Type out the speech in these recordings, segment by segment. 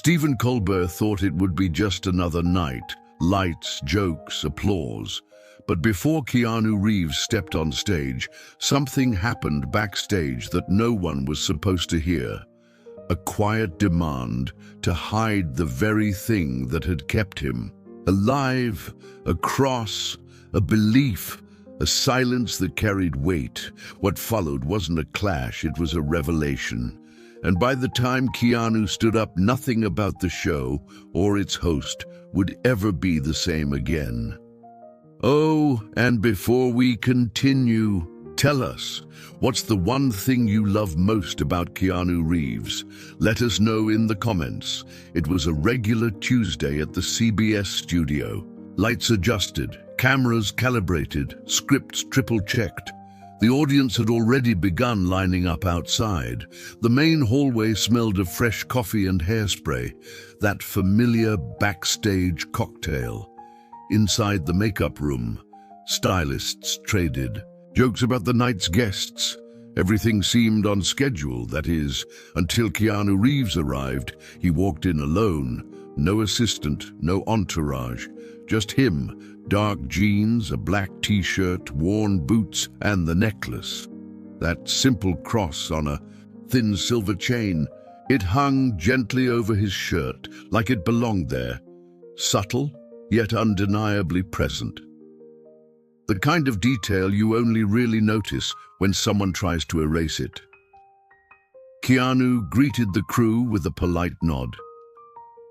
Stephen Colbert thought it would be just another night, lights, jokes, applause. But before Keanu Reeves stepped on stage, something happened backstage that no one was supposed to hear. A quiet demand to hide the very thing that had kept him alive, a cross, a belief, a silence that carried weight. What followed wasn't a clash, it was a revelation. And by the time Keanu stood up, nothing about the show or its host would ever be the same again. Oh, and before we continue, tell us, what's the one thing you love most about Keanu Reeves? Let us know in the comments. It was a regular Tuesday at the CBS studio. Lights adjusted, cameras calibrated, scripts triple-checked. The audience had already begun lining up outside. The main hallway smelled of fresh coffee and hairspray, that familiar backstage cocktail. Inside the makeup room, stylists traded. Jokes about the night's guests. Everything seemed on schedule, that is, until Keanu Reeves arrived. He walked in alone. No assistant, no entourage. Just him, dark jeans, a black t-shirt, worn boots, and the necklace. That simple cross on a thin silver chain. It hung gently over his shirt, like it belonged there. Subtle, yet undeniably present. The kind of detail you only really notice when someone tries to erase it. Keanu greeted the crew with a polite nod.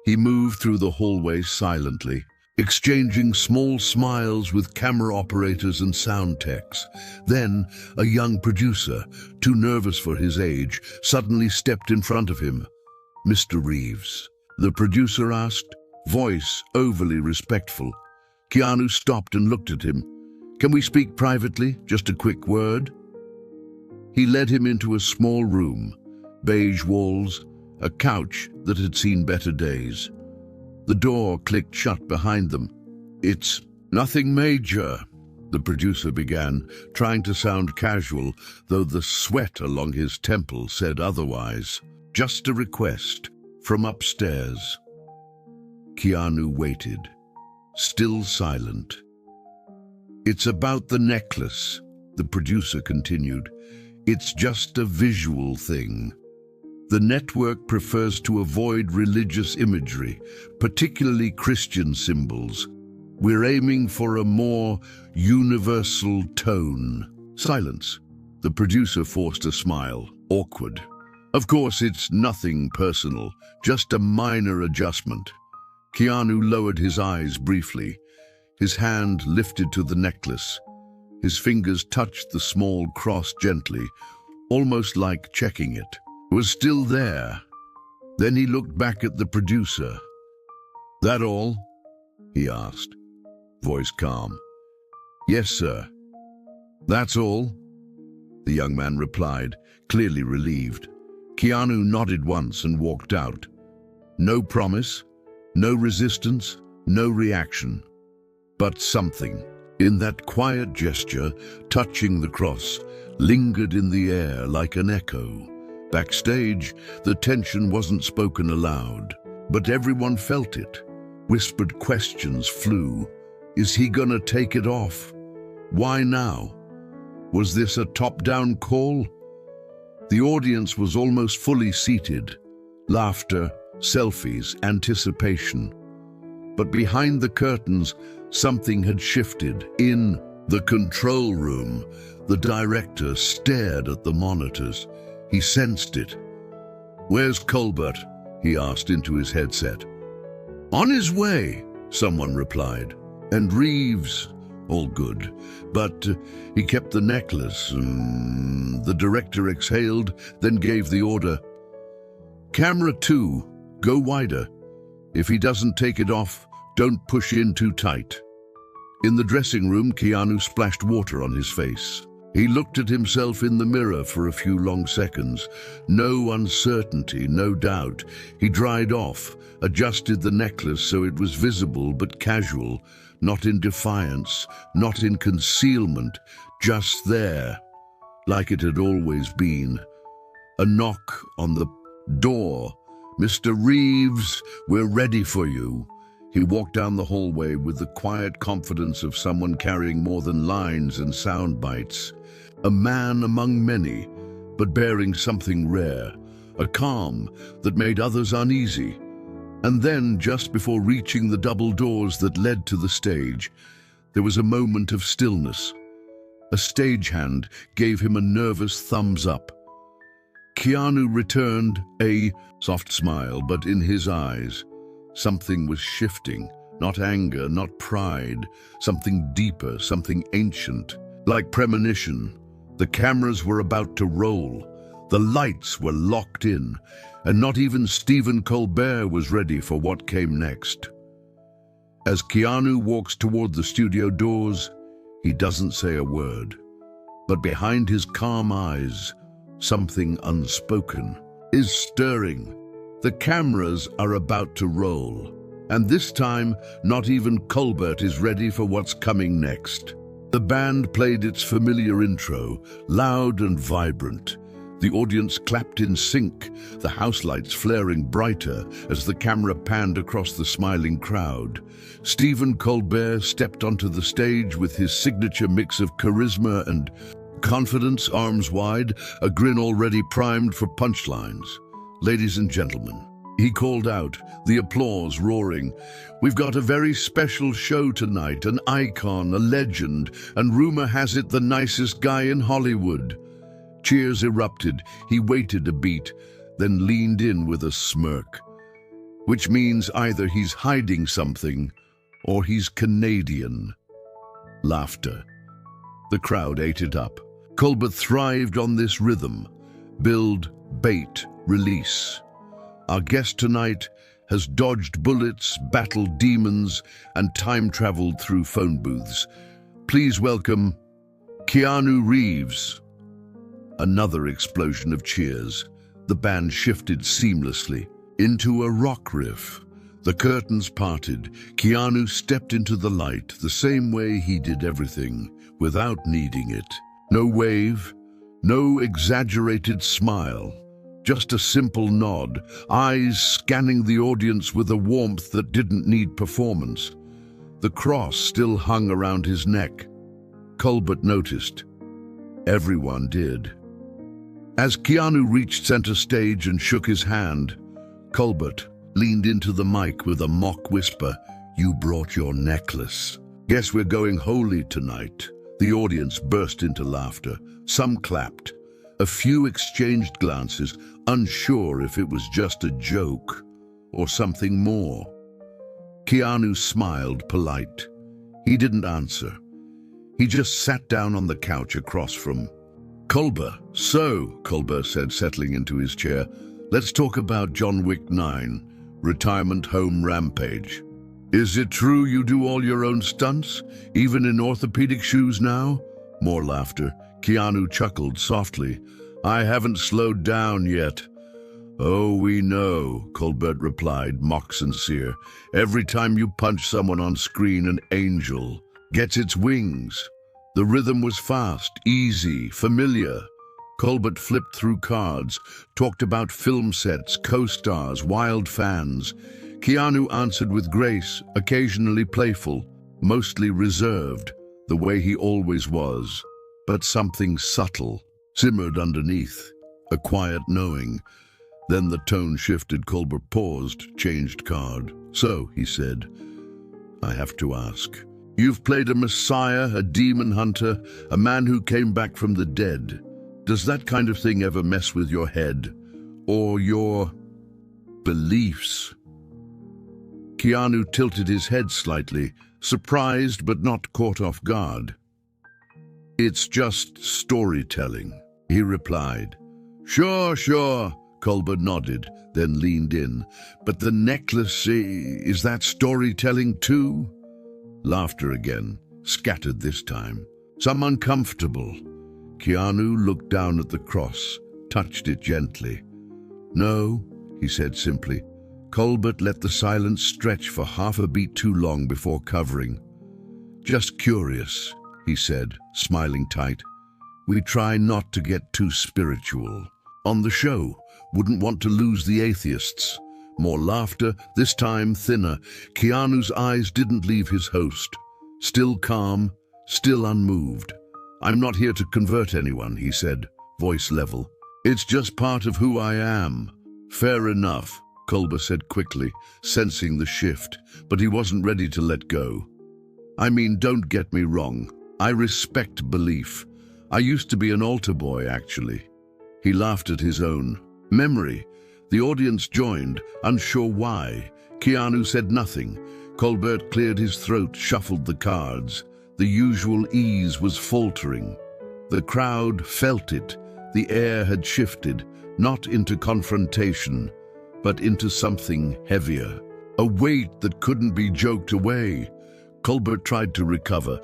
He moved through the hallway silently, exchanging small smiles with camera operators and sound techs. Then, a young producer, too nervous for his age, suddenly stepped in front of him. "Mr. Reeves?" the producer asked, voice overly respectful. Keanu stopped and looked at him. "Can we speak privately? Just a quick word?" He led him into a small room, beige walls, a couch that had seen better days. The door clicked shut behind them. "It's nothing major," the producer began, trying to sound casual, though the sweat along his temple said otherwise. "Just a request from upstairs." Keanu waited, still silent. "It's about the necklace," the producer continued. "It's just a visual thing. The network prefers to avoid religious imagery, particularly Christian symbols. We're aiming for a more universal tone." Silence. The producer forced a smile, awkward. "Of course, it's nothing personal, just a minor adjustment." Keanu lowered his eyes briefly. His hand lifted to the necklace. His fingers touched the small cross gently, almost like checking it. It was still there. Then he looked back at the producer. "That all?" he asked, voice calm. "Yes, sir." "That's all?" the young man replied, clearly relieved. Keanu nodded once and walked out. No promise, no resistance, no reaction. But something, in that quiet gesture, touching the cross, lingered in the air like an echo. Backstage, the tension wasn't spoken aloud, but everyone felt it. Whispered questions flew. Is he gonna take it off? Why now? Was this a top-down call? The audience was almost fully seated. Laughter, selfies, anticipation. But behind the curtains, something had shifted. In the control room, the director stared at the monitors. He sensed it. "Where's Colbert?" he asked into his headset. "On his way," someone replied. "And Reeves?" "All good. But he kept the necklace." The director exhaled, then gave the order. "Camera 2, go wider. If he doesn't take it off, don't push in too tight." In the dressing room, Keanu splashed water on his face. He looked at himself in the mirror for a few long seconds. No uncertainty, no doubt. He dried off, adjusted the necklace so it was visible but casual, not in defiance, not in concealment, just there, like it had always been. A knock on the door "Mr. Reeves, we're ready for you." He walked down the hallway with the quiet confidence of someone carrying more than lines and sound bites. A man among many, but bearing something rare, a calm that made others uneasy. And then, just before reaching the double doors that led to the stage, there was a moment of stillness. A stagehand gave him a nervous thumbs up. Keanu returned a soft smile, but in his eyes, something was shifting. Not anger, not pride, something deeper, something ancient. Like premonition, the cameras were about to roll. The lights were locked in, and not even Stephen Colbert was ready for what came next. As Keanu walks toward the studio doors, he doesn't say a word. But behind his calm eyes, something unspoken is stirring. The cameras are about to roll, and this time, not even Colbert is ready for what's coming next. The band played its familiar intro, loud and vibrant. The audience clapped in sync, the house lights flaring brighter as the camera panned across the smiling crowd. Stephen Colbert stepped onto the stage with his signature mix of charisma and confidence, arms wide, a grin already primed for punchlines. "Ladies and gentlemen," he called out, the applause roaring, "we've got a very special show tonight, an icon, a legend, and rumor has it the nicest guy in Hollywood." Cheers erupted. He waited a beat, then leaned in with a smirk, which means either he's hiding something or he's Canadian. Laughter. The crowd ate it up. Colbert thrived on this rhythm. Build, bait, release. Our guest tonight has dodged bullets, battled demons, and time-traveled through phone booths. Please welcome Keanu Reeves. Another explosion of cheers. The band shifted seamlessly into a rock riff. The curtains parted. Keanu stepped into the light the same way he did everything, without needing it. No wave, no exaggerated smile. Just a simple nod, eyes scanning the audience with a warmth that didn't need performance. The cross still hung around his neck. Colbert noticed. Everyone did. As Keanu reached center stage and shook his hand, Colbert leaned into the mic with a mock whisper, "You brought your necklace. Guess we're going holy tonight." The audience burst into laughter. Some clapped. A few exchanged glances, unsure if it was just a joke or something more. Keanu smiled, polite. He didn't answer. He just sat down on the couch across from Colbert. "So," Colbert said, settling into his chair, "let's talk about John Wick 9, Retirement Home Rampage. Is it true you do all your own stunts, even in orthopedic shoes now?" More laughter. Keanu chuckled softly. "I haven't slowed down yet." "Oh, we know," Colbert replied, mock sincere. "Every time you punch someone on screen, an angel gets its wings." The rhythm was fast, easy, familiar. Colbert flipped through cards, talked about film sets, co-stars, wild fans. Keanu answered with grace, occasionally playful, mostly reserved, the way he always was. But something subtle simmered underneath, a quiet knowing. Then the tone shifted. Colbert paused, changed card. "So," he said, "I have to ask. You've played a messiah, a demon hunter, a man who came back from the dead. Does that kind of thing ever mess with your head? Or your beliefs?" Keanu tilted his head slightly, surprised but not caught off guard. "It's just storytelling," he replied. Sure, Colbert nodded, then leaned in. "But the necklace, is that storytelling too?" Laughter again, scattered this time. "Some uncomfortable." Keanu looked down at the cross, touched it gently. "No," he said simply. Colbert let the silence stretch for half a beat too long before covering. "Just curious," he said, smiling tight. "We try not to get too spiritual. On the show, wouldn't want to lose the atheists. More laughter, this time thinner. Keanu's eyes didn't leave his host. Still calm, still unmoved. "I'm not here to convert anyone," he said, voice level. "It's just part of who I am." "Fair enough," Colbert said quickly, sensing the shift, but he wasn't ready to let go. "I mean, don't get me wrong. I respect belief. I used to be an altar boy, actually." He laughed at his own memory. The audience joined, unsure why. Keanu said nothing. Colbert cleared his throat, shuffled the cards. The usual ease was faltering. The crowd felt it. The air had shifted, not into confrontation, but into something heavier. A weight that couldn't be joked away. Colbert tried to recover.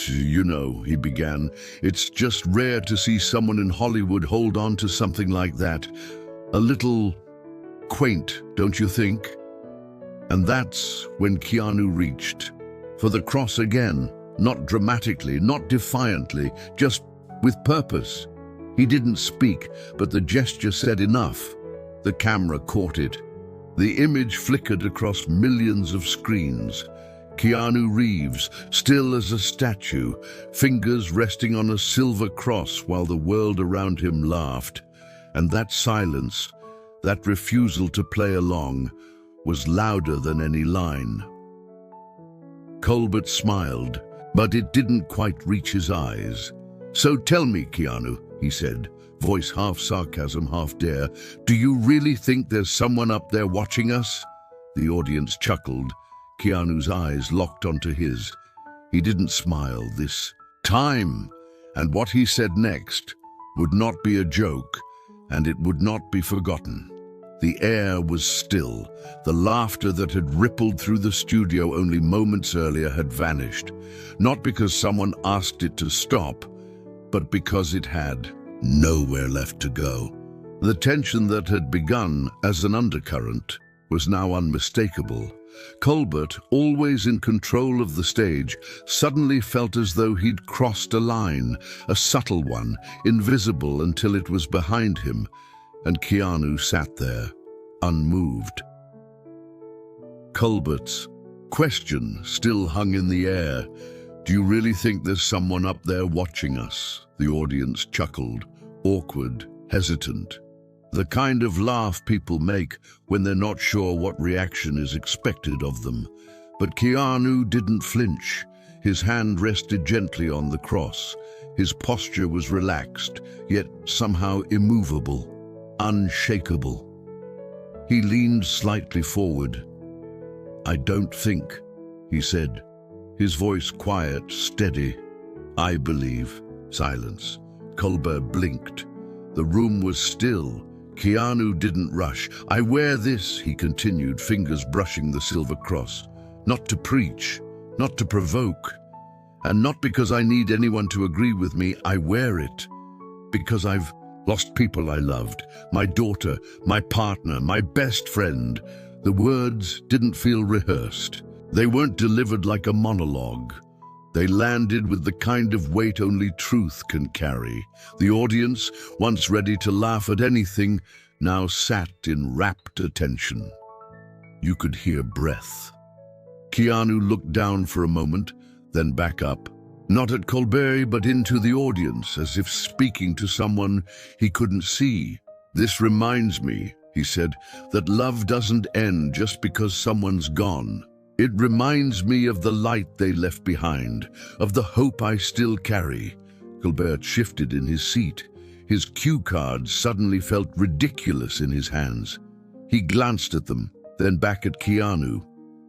"You know," he began, "it's just rare to see someone in Hollywood hold on to something like that. A little quaint, don't you think?" And that's when Keanu reached for the cross again, not dramatically, not defiantly, just with purpose. He didn't speak, but the gesture said enough. The camera caught it. The image flickered across millions of screens. Keanu Reeves, still as a statue, fingers resting on a silver cross while the world around him laughed. And that silence, that refusal to play along, was louder than any line. Colbert smiled, but it didn't quite reach his eyes. "So tell me, Keanu," he said, voice half sarcasm, half dare, "do you really think there's someone up there watching us?" The audience chuckled. Keanu's eyes locked onto his. He didn't smile this time, and what he said next would not be a joke, and it would not be forgotten. The air was still. The laughter that had rippled through the studio only moments earlier had vanished, not because someone asked it to stop, but because it had nowhere left to go. The tension that had begun as an undercurrent was now unmistakable. Colbert, always in control of the stage, suddenly felt as though he'd crossed a line, a subtle one, invisible until it was behind him, and Keanu sat there, unmoved. Colbert's question still hung in the air. "Do you really think there's someone up there watching us?" The audience chuckled, awkward, hesitant. The kind of laugh people make when they're not sure what reaction is expected of them. But Keanu didn't flinch. His hand rested gently on the cross. His posture was relaxed, yet somehow immovable, unshakable. He leaned slightly forward. "I don't think," he said, his voice quiet, steady. "I believe." Silence. Colbert blinked. The room was still. Keanu didn't rush. "I wear this," he continued, fingers brushing the silver cross. "Not to preach, not to provoke, and not because I need anyone to agree with me. I wear it because I've lost people I loved. My daughter, my partner, my best friend." The words didn't feel rehearsed. They weren't delivered like a monologue. They landed with the kind of weight only truth can carry. The audience, once ready to laugh at anything, now sat in rapt attention. You could hear breath. Keanu looked down for a moment, then back up. Not at Colbert, but into the audience, as if speaking to someone he couldn't see. "This reminds me," he said, "that love doesn't end just because someone's gone. It reminds me of the light they left behind, of the hope I still carry." Colbert shifted in his seat. His cue cards suddenly felt ridiculous in his hands. He glanced at them, then back at Keanu.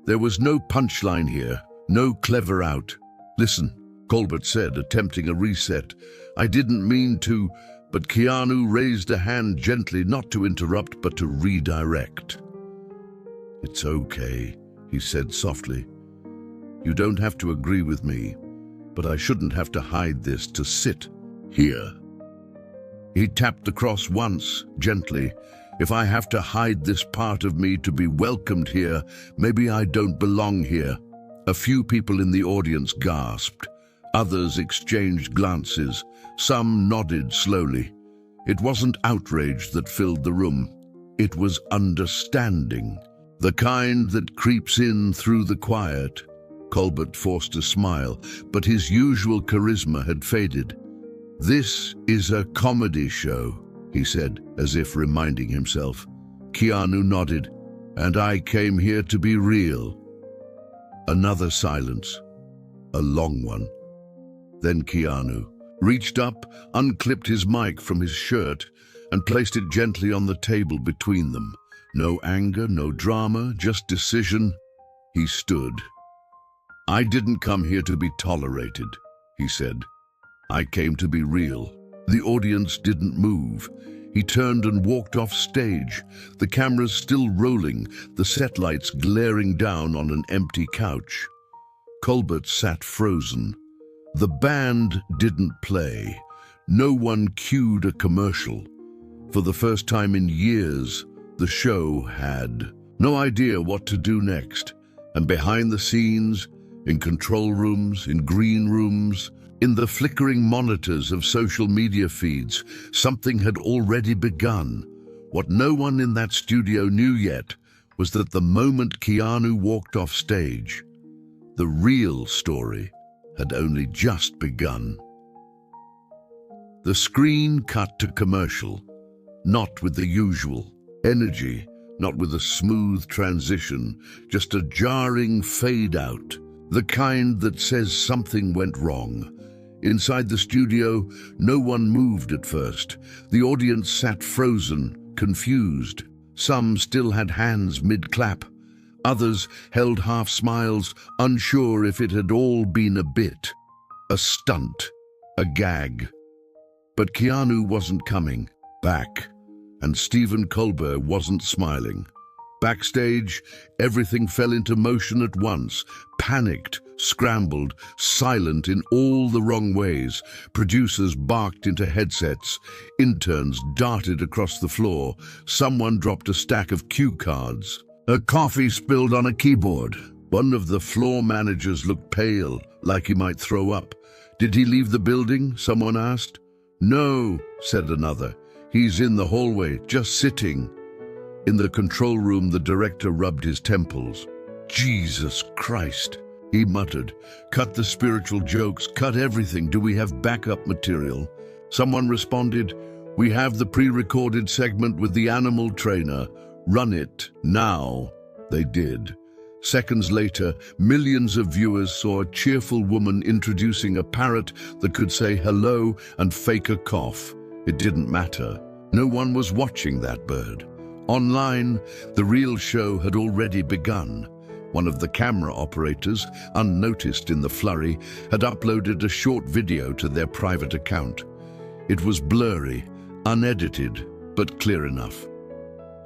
There was no punchline here, no clever out. "Listen," Colbert said, attempting a reset. "I didn't mean to," but Keanu raised a hand gently, not to interrupt, but to redirect. "It's okay," he said softly. "You don't have to agree with me, but I shouldn't have to hide this, to sit here." He tapped the cross once, gently. "If I have to hide this part of me to be welcomed here, maybe I don't belong here." A few people in the audience gasped. Others exchanged glances. Some nodded slowly. It wasn't outrage that filled the room. It was understanding. The kind that creeps in through the quiet. Colbert forced a smile, but his usual charisma had faded. "This is a comedy show," he said, as if reminding himself. Keanu nodded. "And I came here to be real." Another silence, a long one. Then Keanu reached up, unclipped his mic from his shirt, and placed it gently on the table between them. No anger, no drama, just decision. He stood. "I didn't come here to be tolerated," he said. "I came to be real." The audience didn't move. He turned and walked off stage, the cameras still rolling, the set lights glaring down on an empty couch. Colbert sat frozen. The band didn't play. No one cued a commercial. For the first time in years, the show had no idea what to do next. And behind the scenes, in control rooms, in green rooms, in the flickering monitors of social media feeds, something had already begun. What no one in that studio knew yet was that the moment Keanu walked off stage, the real story had only just begun. The screen cut to commercial, not with the usual energy, not with a smooth transition, just a jarring fade out, the kind that says something went wrong. Inside the studio, no one moved at first. The audience sat frozen, confused. Some still had hands mid-clap. Others held half smiles, unsure if it had all been a bit, a stunt, a gag. But Keanu wasn't coming back, and Stephen Colbert wasn't smiling. Backstage, everything fell into motion at once, panicked, scrambled, silent in all the wrong ways. Producers barked into headsets. Interns darted across the floor. Someone dropped a stack of cue cards. A coffee spilled on a keyboard. One of the floor managers looked pale, like he might throw up. "Did he leave the building?" someone asked. "No," said another. "He's in the hallway, just sitting." In the control room, the director rubbed his temples. "Jesus Christ," he muttered. "Cut the spiritual jokes, cut everything. Do we have backup material?" Someone responded, "We have the pre-recorded segment with the animal trainer. Run it, now." They did. Seconds later, millions of viewers saw a cheerful woman introducing a parrot that could say hello and fake a cough. It didn't matter. No one was watching that bird. Online, the real show had already begun. One of the camera operators, unnoticed in the flurry, had uploaded a short video to their private account. It was blurry, unedited, but clear enough.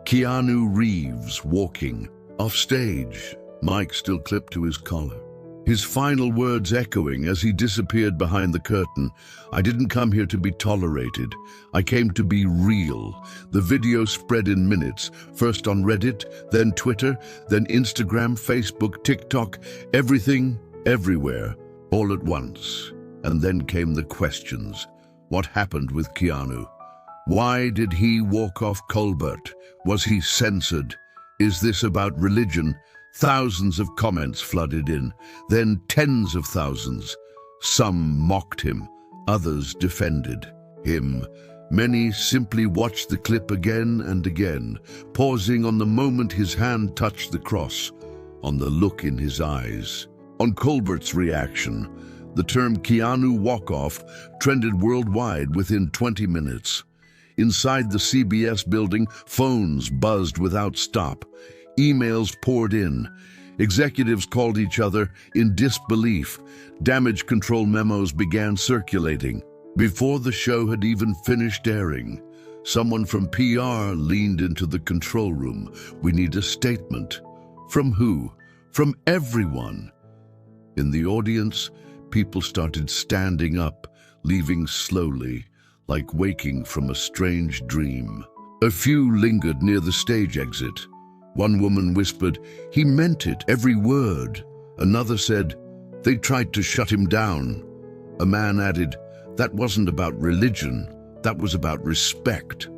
Keanu Reeves walking, off stage, mic still clipped to his collar. His final words echoing as he disappeared behind the curtain. "I didn't come here to be tolerated. I came to be real." The video spread in minutes, first on Reddit, then Twitter, then Instagram, Facebook, TikTok, everything, everywhere, all at once. And then came the questions. What happened with Keanu? Why did he walk off Colbert? Was he censored? Is this about religion? Thousands of comments flooded in, then tens of thousands. Some mocked him, others defended him. Many simply watched the clip again and again, pausing on the moment his hand touched the cross, on the look in his eyes. On Colbert's reaction, the term Keanu walk-off trended worldwide within 20 minutes. Inside the CBS building, phones buzzed without stop. Emails poured in. Executives called each other in disbelief. Damage control memos began circulating. Before the show had even finished airing, someone from PR leaned into the control room. "We need a statement." From who? From everyone. In the audience, people started standing up, leaving slowly, like waking from a strange dream. A few lingered near the stage exit. One woman whispered, "He meant it, every word." Another said, "They tried to shut him down." A man added, "That wasn't about religion, that was about respect."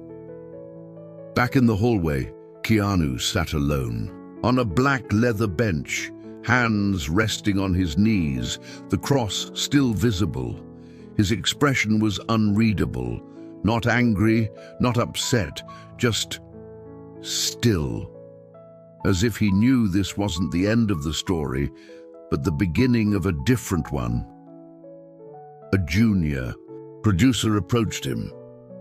Back in the hallway, Keanu sat alone. On a black leather bench, hands resting on his knees, the cross still visible. His expression was unreadable, not angry, not upset, just still. As if he knew this wasn't the end of the story, but the beginning of a different one. A junior producer approached him,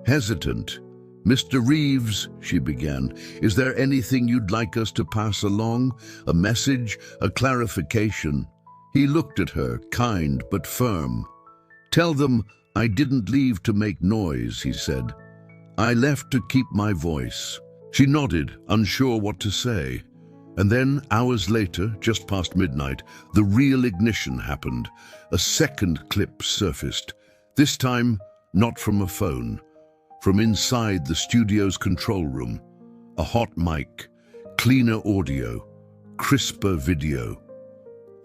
hesitant. "Mr. Reeves," she began, "is there anything you'd like us to pass along? A message, a clarification?" He looked at her, kind but firm. "Tell them I didn't leave to make noise," he said. "I left to keep my voice." She nodded, unsure what to say. And then, hours later, just past midnight, the real ignition happened. A second clip surfaced, this time not from a phone. From inside the studio's control room, a hot mic, cleaner audio, crisper video.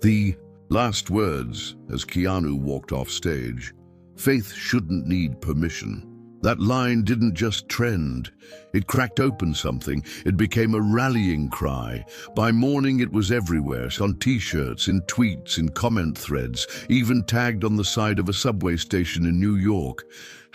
The last words as Keanu walked off stage, "Faith shouldn't need permission." That line didn't just trend, it cracked open something. It became a rallying cry. By morning it was everywhere, on t-shirts, in tweets, in comment threads, even tagged on the side of a subway station in New York.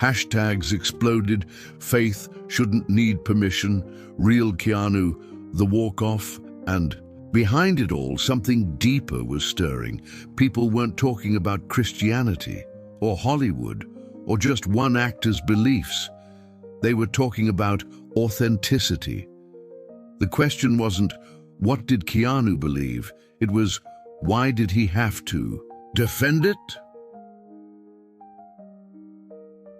Hashtags exploded: "Faith shouldn't need permission," "Real Keanu," "The walk-off," and behind it all, something deeper was stirring. People weren't talking about Christianity or Hollywood or just one actor's beliefs. They were talking about authenticity. The question wasn't, what did Keanu believe? It was, why did he have to defend it?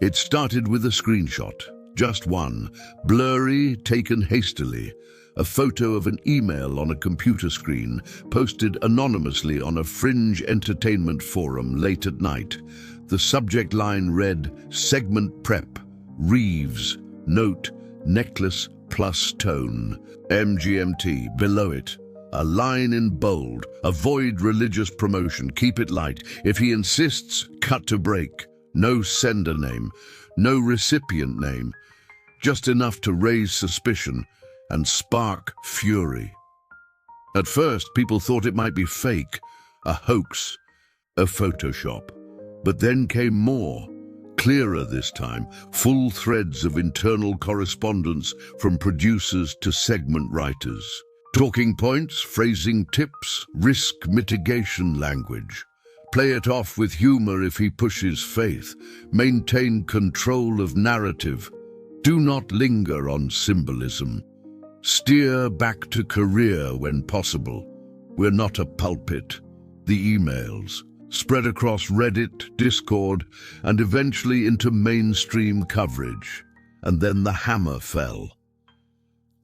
It started with a screenshot, just one, blurry, taken hastily. A photo of an email on a computer screen, posted anonymously on a fringe entertainment forum late at night. The subject line read, "Segment Prep, Reeves, Note, Necklace plus Tone, MGMT." Below it, a line in bold, "Avoid religious promotion, keep it light. If he insists, cut to break. No sender name, no recipient name. Just enough to raise suspicion and spark fury." At first, people thought it might be fake, a hoax, a Photoshop. But then came more, clearer this time, full threads of internal correspondence from producers to segment writers. Talking points, phrasing tips, risk mitigation language. Play it off with humor if he pushes faith. Maintain control of narrative. Do not linger on symbolism. Steer back to career when possible. We're not a pulpit. The emails spread across Reddit, Discord, and eventually into mainstream coverage. And then the hammer fell.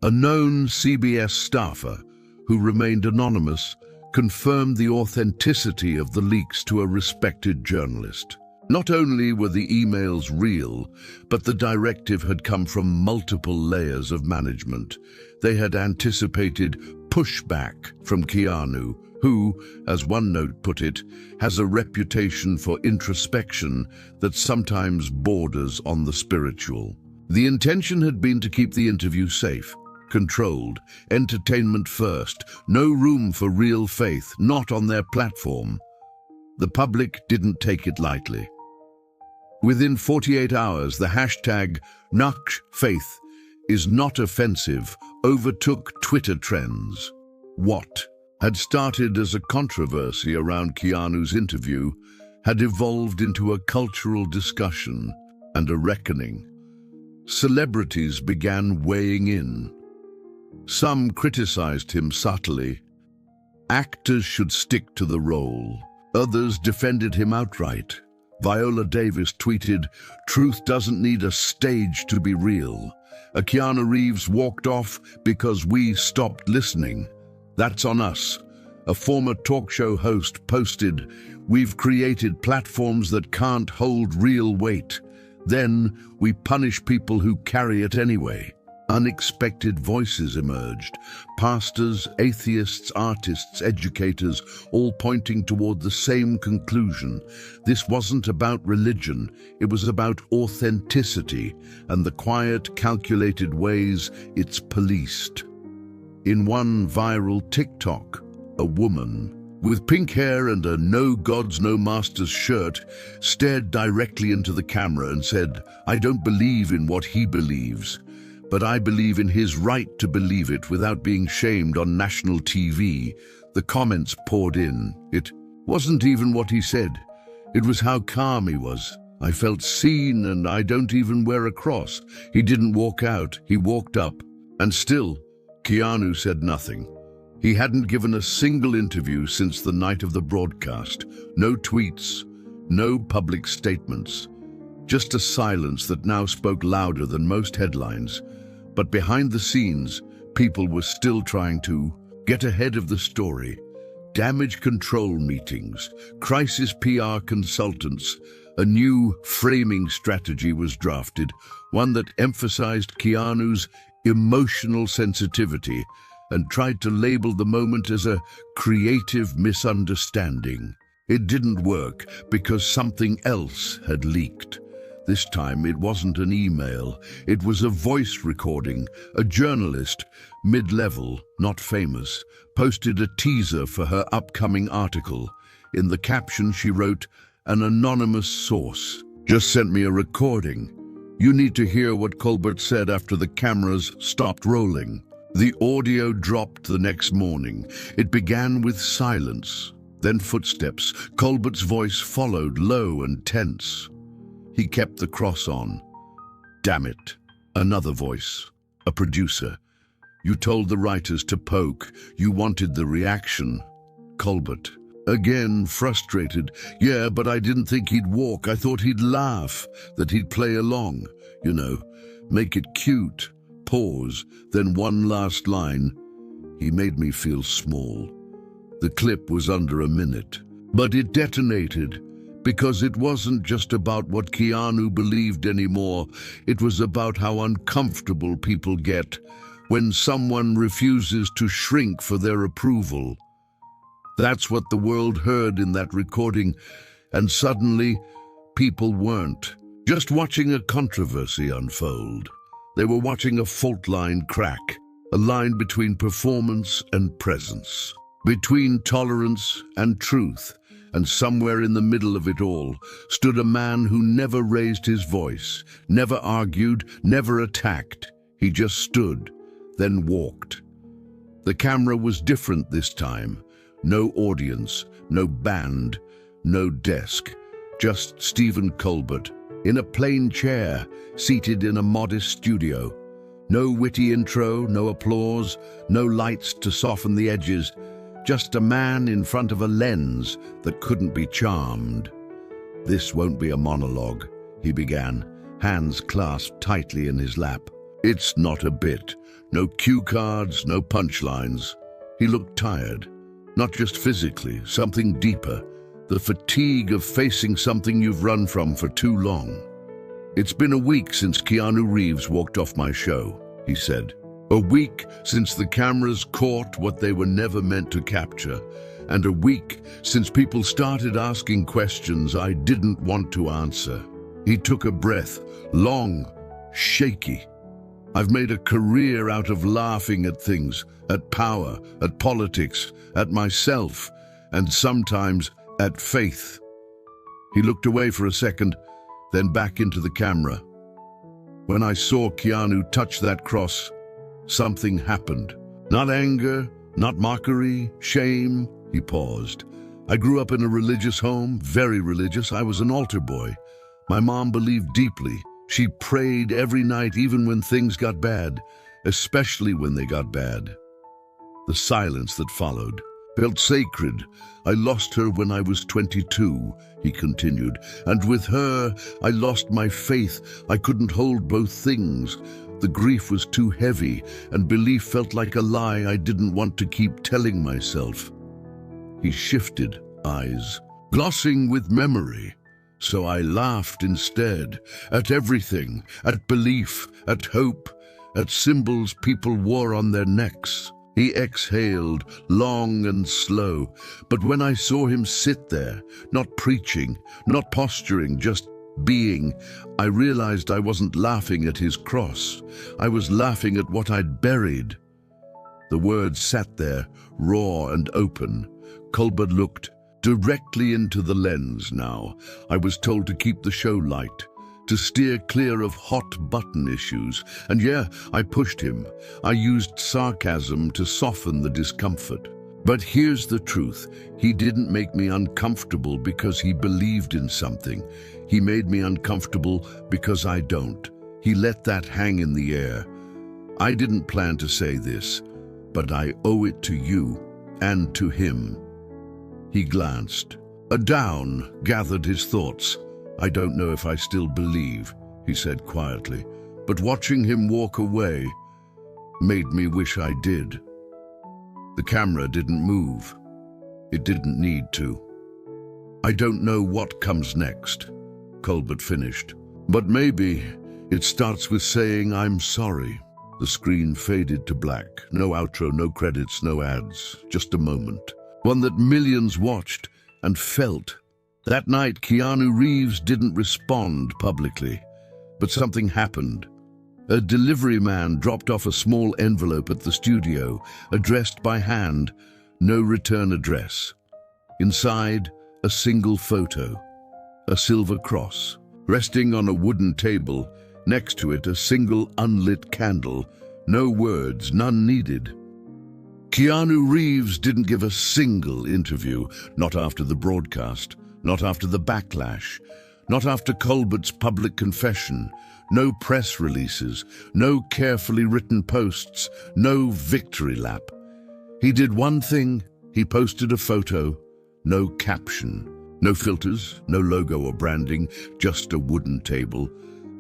A known CBS staffer, who remained anonymous, confirmed the authenticity of the leaks to a respected journalist. Not only were the emails real, but the directive had come from multiple layers of management. They had anticipated pushback from Keanu, who, as one note put it, has a reputation for introspection that sometimes borders on the spiritual. The intention had been to keep the interview safe, controlled, entertainment first, no room for real faith, not on their platform. The public didn't take it lightly. Within 48 hours, the hashtag #NakshFaith is not offensive overtook Twitter trends. What had started as a controversy around Keanu's interview had evolved into a cultural discussion and a reckoning. Celebrities began weighing in. Some criticized him subtly. Actors should stick to the role. Others defended him outright. Viola Davis tweeted, "Truth doesn't need a stage to be real." A Keanu Reeves walked off because we stopped listening. That's on us. A former talk show host posted, "We've created platforms that can't hold real weight. Then we punish people who carry it anyway." Unexpected voices emerged. Pastors, atheists, artists, educators, all pointing toward the same conclusion. This wasn't about religion, it was about authenticity and the quiet, calculated ways it's policed. In one viral TikTok, a woman with pink hair and a "No Gods, No Masters" shirt stared directly into the camera and said, "I don't believe in what he believes, but I believe in his right to believe it without being shamed on national TV." The comments poured in. It wasn't even what he said. It was how calm he was. "I felt seen, and I don't even wear a cross." He didn't walk out, he walked up. And still, Keanu said nothing. He hadn't given a single interview since the night of the broadcast. No tweets, no public statements. Just a silence that now spoke louder than most headlines. But behind the scenes, people were still trying to get ahead of the story. Damage control meetings, crisis PR consultants. A new framing strategy was drafted, one that emphasized Keanu's emotional sensitivity and tried to label the moment as a creative misunderstanding. It didn't work because something else had leaked. This time it wasn't an email, it was a voice recording. A journalist, mid-level, not famous, posted a teaser for her upcoming article. In the caption she wrote, "An anonymous source just sent me a recording. You need to hear what Colbert said after the cameras stopped rolling." The audio dropped the next morning. It began with silence, then footsteps. Colbert's voice followed, low and tense. He kept the cross on. "Damn it." Another voice, a producer. "You told the writers to poke. You wanted the reaction." Colbert, again frustrated. "Yeah, but I didn't think he'd walk. I thought he'd laugh, that he'd play along. You know, make it cute." Pause, then one last line. "He made me feel small." The clip was under a minute, but it detonated because it wasn't just about what Keanu believed anymore. It was about how uncomfortable people get when someone refuses to shrink for their approval. That's what the world heard in that recording, and suddenly people weren't just watching a controversy unfold. They were watching a fault line crack, a line between performance and presence, between tolerance and truth. And somewhere in the middle of it all stood a man who never raised his voice, never argued, never attacked. He just stood, then walked. The camera was different this time. No audience, no band, no desk. Just Stephen Colbert, in a plain chair, seated in a modest studio. No witty intro, no applause, no lights to soften the edges. Just a man in front of a lens that couldn't be charmed. "This won't be a monologue," he began, hands clasped tightly in his lap. "It's not a bit. No cue cards, no punchlines." He looked tired, not just physically, something deeper. The fatigue of facing something you've run from for too long. "It's been a week since Keanu Reeves walked off my show," he said. "A week since the cameras caught what they were never meant to capture. And a week since people started asking questions I didn't want to answer." He took a breath, long, shaky. "I've made a career out of laughing at things, at power, at politics, at myself, and sometimes at faith." He looked away for a second, then back into the camera. "When I saw Keanu touch that cross, something happened. Not anger, not mockery, shame." He paused. "I grew up in a religious home, very religious. I was an altar boy. My mom believed deeply. She prayed every night, even when things got bad, especially when they got bad." The silence that followed felt sacred. "I lost her when I was 22, he continued, "and with her, I lost my faith. I couldn't hold both things. The grief was too heavy, and belief felt like a lie I didn't want to keep telling myself." He shifted, eyes glossing with memory. "So I laughed instead, at everything, at belief, at hope, at symbols people wore on their necks." He exhaled, long and slow. "But when I saw him sit there, not preaching, not posturing, just being, I realized I wasn't laughing at his cross. I was laughing at what I'd buried." The words sat there, raw and open. Colbert looked directly into the lens now. I was told to keep the show light, to steer clear of hot-button issues. And yeah, I pushed him. I used sarcasm to soften the discomfort. But here's the truth. He didn't make me uncomfortable because he believed in something. He made me uncomfortable because I don't. He let that hang in the air. I didn't plan to say this, but I owe it to you and to him. He glanced. A down gathered his thoughts. I don't know if I still believe, he said quietly, but watching him walk away made me wish I did. The camera didn't move. It didn't need to. I don't know what comes next, Colbert finished, but maybe it starts with saying I'm sorry. The screen faded to black. No outro, no credits, no ads. Just a moment. One that millions watched and felt. That night, Keanu Reeves didn't respond publicly, but something happened. A delivery man dropped off a small envelope at the studio, addressed by hand, no return address. Inside, a single photo, a silver cross. Resting on a wooden table, next to it a single unlit candle. No words, none needed. Keanu Reeves didn't give a single interview, not after the broadcast, not after the backlash, not after Colbert's public confession. No press releases, no carefully written posts, no victory lap. He did one thing. He posted a photo, no caption, no filters, no logo or branding, just a wooden table,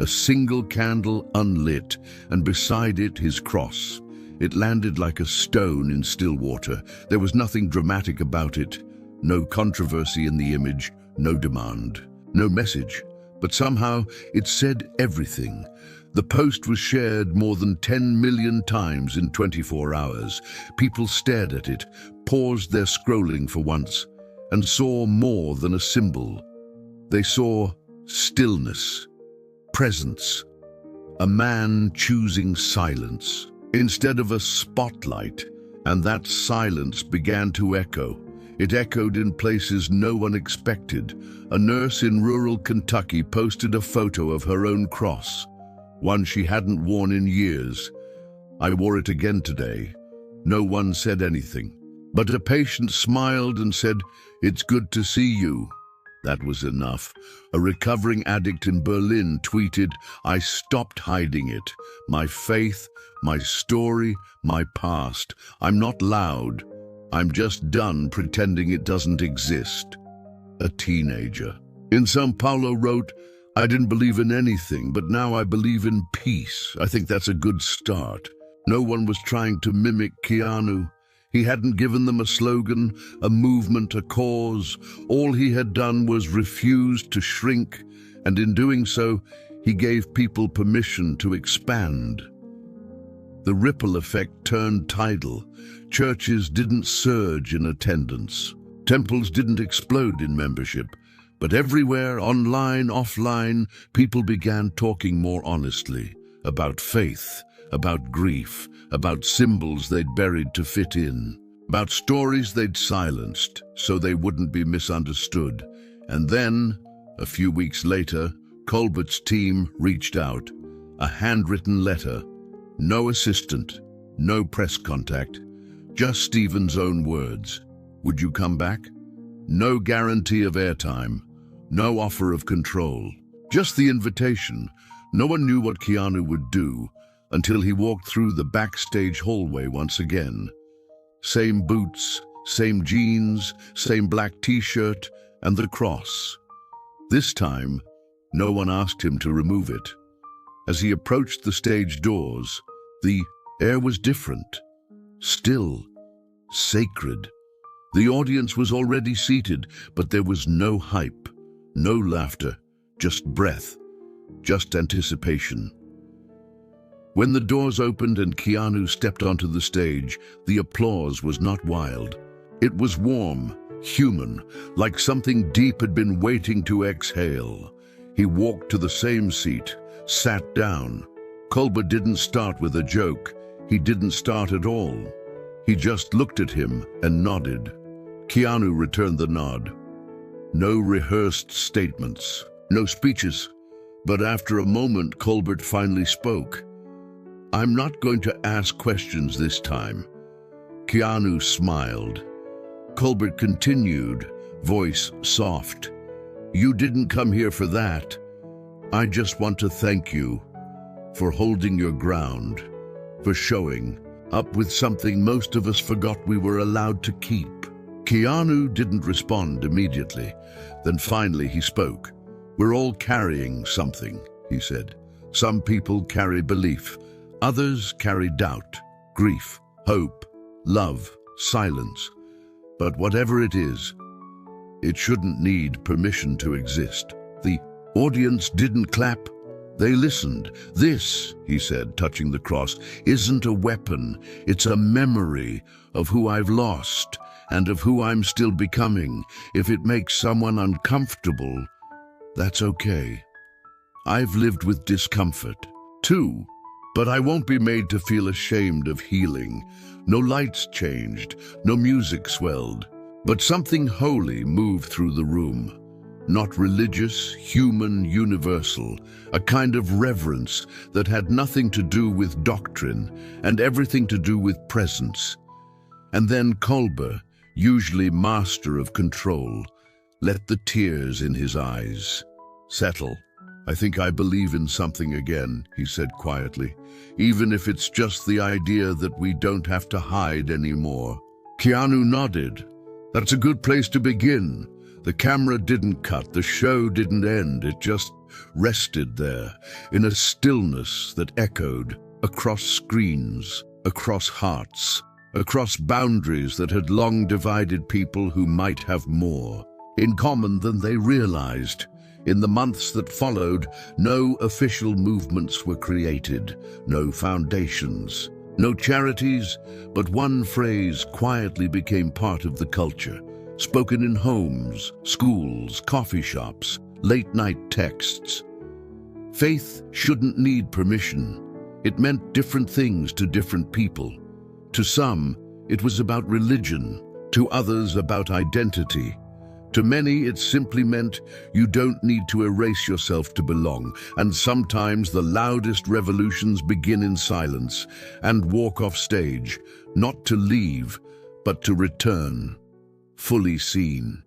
a single candle unlit, and beside it his cross. It landed like a stone in still water. There was nothing dramatic about it, no controversy in the image, no demand, no message. But somehow it said everything. The post was shared more than 10 million times in 24 hours. People stared at it, paused their scrolling for once, and saw more than a symbol. They saw stillness, presence, a man choosing silence instead of a spotlight, and that silence began to echo. It echoed in places no one expected. A nurse in rural Kentucky posted a photo of her own cross, one she hadn't worn in years. I wore it again today. No one said anything, but a patient smiled and said, "It's good to see you." That was enough. A recovering addict in Berlin tweeted, "I stopped hiding it. My faith, my story, my past. I'm not loud. I'm just done pretending it doesn't exist." A teenager in São Paulo wrote, "I didn't believe in anything, but now I believe in peace." I think that's a good start. No one was trying to mimic Keanu. He hadn't given them a slogan, a movement, a cause. All he had done was refuse to shrink, and in doing so, he gave people permission to expand. The ripple effect turned tidal. Churches didn't surge in attendance. Temples didn't explode in membership. But everywhere, online, offline, people began talking more honestly about faith, about grief, about symbols they'd buried to fit in, about stories they'd silenced so they wouldn't be misunderstood. And then, a few weeks later, Colbert's team reached out. A handwritten letter. No assistant, no press contact, just Stephen's own words. "Would you come back?" No guarantee of airtime, no offer of control, just the invitation. No one knew what Keanu would do until he walked through the backstage hallway once again. Same boots, same jeans, same black t-shirt, and the cross. This time, no one asked him to remove it. As he approached the stage doors, the air was different, still, sacred. The audience was already seated, but there was no hype, no laughter, just breath, just anticipation. When the doors opened and Keanu stepped onto the stage, the applause was not wild. It was warm, human, like something deep had been waiting to exhale. He walked to the same seat, sat down. Colbert didn't start with a joke. He didn't start at all. He just looked at him and nodded. Keanu returned the nod. No rehearsed statements, no speeches. But after a moment, Colbert finally spoke. "I'm not going to ask questions this time." Keanu smiled. Colbert continued, voice soft. "You didn't come here for that. I just want to thank you for holding your ground, for showing up with something most of us forgot we were allowed to keep." Keanu didn't respond immediately. Then finally he spoke. "We're all carrying something," he said. "Some people carry belief. Others carry doubt, grief, hope, love, silence. But whatever it is, it shouldn't need permission to exist." The audience didn't clap. They listened. "This," he said, touching the cross, "isn't a weapon. It's a memory of who I've lost and of who I'm still becoming. If it makes someone uncomfortable, that's okay. I've lived with discomfort, too, but I won't be made to feel ashamed of healing." No lights changed, no music swelled, but something holy moved through the room. Not religious, human, universal, a kind of reverence that had nothing to do with doctrine and everything to do with presence. And then Colbert, usually master of control, let the tears in his eyes settle. "I think I believe in something again," he said quietly, "even if it's just the idea that we don't have to hide anymore." Keanu nodded. "That's a good place to begin." The camera didn't cut, the show didn't end, it just rested there, in a stillness that echoed across screens, across hearts, across boundaries that had long divided people who might have more in common than they realized. In the months that followed, no official movements were created, no foundations, no charities, but one phrase quietly became part of the culture. Spoken in homes, schools, coffee shops, late-night texts. Faith shouldn't need permission. It meant different things to different people. To some, it was about religion. To others, about identity. To many, it simply meant you don't need to erase yourself to belong. And sometimes the loudest revolutions begin in silence and walk off stage, not to leave, but to return. Fully seen.